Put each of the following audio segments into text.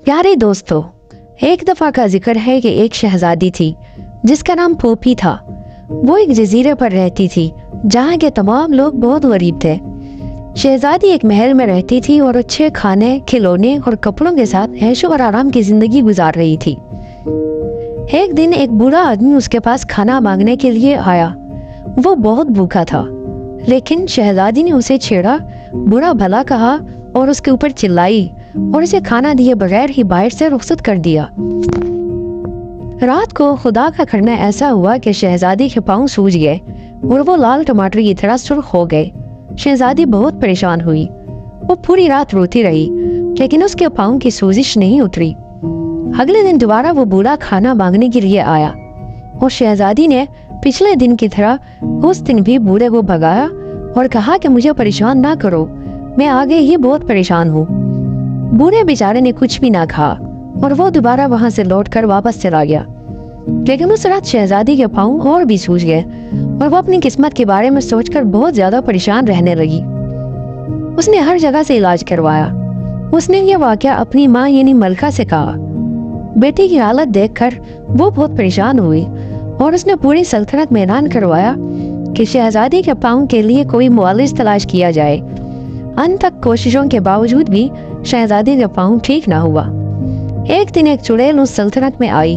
प्यारे दोस्तों, एक दफा का जिक्र है कि एक शहजादी थी जिसका नाम पोपी था। वो एक जजीरे पर रहती थी जहाँ के तमाम लोग बहुत गरीब थे। शहजादी एक महल में रहती थी और अच्छे खाने, खिलौने और कपड़ों के साथ ऐशो और आराम की जिंदगी गुजार रही थी। एक दिन एक बूढ़ा आदमी उसके पास खाना मांगने के लिए आया। वो बहुत भूखा था, लेकिन शहजादी ने उसे छेड़ा, बुरा भला कहा और उसके ऊपर चिल्लाई और उसे खाना दिए बगैर ही बाहर से रुखसत कर दिया। रात को खुदा का करना ऐसा हुआ कि शहजादी के पांव सूज गए और वो लाल टमाटर की तरह सुर्ख हो गए। शहजादी बहुत परेशान हुई। वो पूरी रात रोती रही, लेकिन उसके पांव की सोजिश नहीं उतरी। अगले दिन दोबारा वो बूढ़ा खाना मांगने के लिए आया और शहजादी ने पिछले दिन की तरह उस दिन भी बूढ़े को भगाया और कहा कि मुझे परेशान ना करो, मैं आगे ही बहुत परेशान हूँ। बूढ़े बेचारे ने कुछ भी ना कहा और वो दोबारा वहां से लौटकर वापस चला गया। लेकिन उस रात शहजादी के पांव और भी सूज गए और वो अपनी किस्मत के बारे में सोचकर बहुत ज्यादा परेशान रहने लगी। उसने हर जगह से इलाज करवाया। उसने ये वाकया अपनी माँ यानी मलका से कहा। बेटी की हालत देखकर वो बहुत परेशान हुई और उसने पूरी सल्तनत में ऐलान करवाया कि शहजादी के पांव के लिए कोई मुआलिज तलाश किया जाए। अंत तक कोशिशों के बावजूद भी शहजादी का पांव ठीक ना हुआ। एक दिन एक चुड़ैल उस सल्तनत में आई।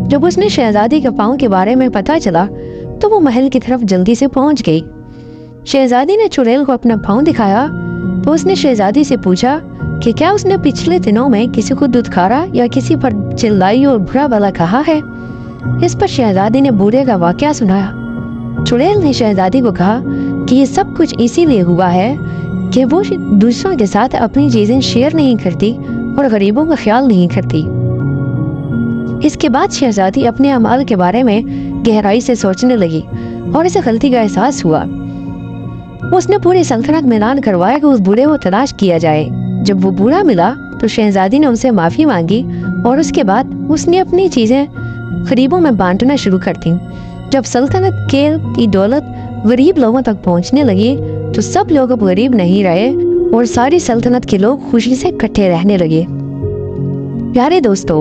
जब उसने शहजादी के पांव के बारे में पता चला तो वो महल की तरफ जल्दी से पहुंच गई। शहजादी ने चुड़ैल को अपना पांव दिखाया तो उसने शहजादी से पूछा कि क्या उसने पिछले दिनों में किसी को दुत्कारा या किसी पर चिल्लाई और बुरा भला कहा है। इस पर शहजादी ने बूढ़े का वाकया सुनाया। चुड़ैल ने शहजादी को कहा कि ये सब कुछ इसीलिए हुआ है कि वो दूसरों के साथ अपनी चीजें शेयर नहीं करती और गरीबों का ख्याल नहीं करती। इसके बाद शहजादी अपने अमाल के बारे में गहराई से सोचने लगी और इसे गलती का एहसास हुआ। उसने पूरी सल्तनत में ऐलान करवाया कि उस बूढ़े को तलाश किया जाए। जब वो बूढ़ा मिला तो शहजादी ने उनसे माफी मांगी और उसके बाद उसने अपनी चीजें गरीबों में बांटना शुरू कर दी। जब सल्तनत की दौलत गरीब लोगों तक पहुंचने लगी तो सब लोग अब गरीब नहीं रहे और सारी सल्तनत के लोग खुशी से इकट्ठे रहने लगे। प्यारे दोस्तों,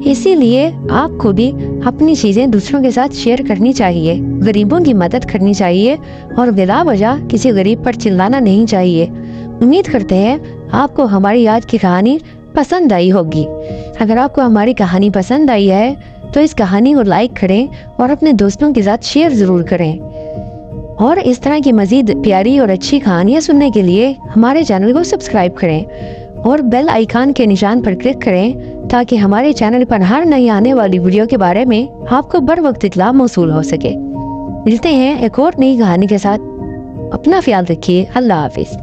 इसीलिए आपको भी अपनी चीजें दूसरों के साथ शेयर करनी चाहिए, गरीबों की मदद करनी चाहिए और बिला वजह किसी गरीब पर चिल्लाना नहीं चाहिए। उम्मीद करते हैं आपको हमारी आज की कहानी पसंद आई होगी। अगर आपको हमारी कहानी पसंद आई है तो इस कहानी को लाइक करें और अपने दोस्तों के साथ शेयर जरूर करें। और इस तरह की मजीद प्यारी और अच्छी कहानियाँ सुनने के लिए हमारे चैनल को सब्सक्राइब करें और बेल आइकन के निशान पर क्लिक करें ताकि हमारे चैनल पर हर नई आने वाली वीडियो के बारे में आपको बर वक्त इत्तला मौसूल हो सके। मिलते हैं एक और नई कहानी के साथ। अपना ख्याल रखिए। अल्लाह हाफिज।